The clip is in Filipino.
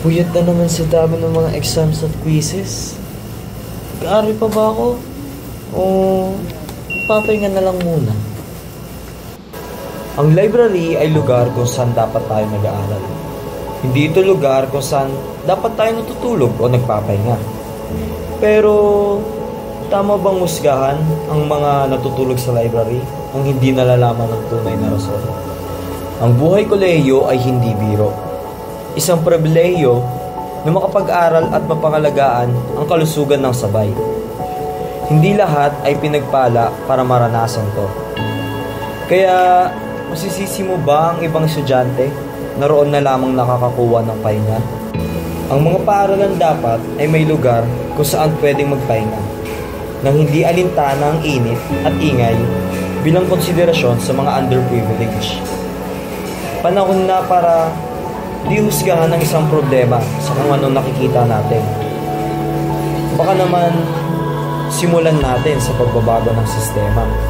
Puyat na naman sa dami ng mga exams at quizzes. Mag-aaral pa ba ako? O papahinga na lang muna? Ang library ay lugar kung saan dapat tayo mag-aaral. Hindi ito lugar kung saan dapat tayo natutulog o nagpapahinga. Pero tama bang husgahan ang mga natutulog sa library ang hindi nalalaman ng tunay na rason? Ang buhay kolehiyo ay hindi biro. Isang pribilehiyo na makapag-aral at mapangalagaan ang kalusugan ng sabay. Hindi lahat ay pinagpala para maranasan to. Kaya, masisisi mo ba ang ibang estudyante na roon na lamang nakakakuha ng pahinga? Ang mga paaralan dapat ay may lugar kung saan pwedeng magpahinga, nang hindi alintana ang init at ingay bilang konsiderasyon sa mga underprivileged. Panahon na para di husgahan ng isang problema sa kung anong nakikita natin. Baka naman simulan natin sa pagbabago ng sistema.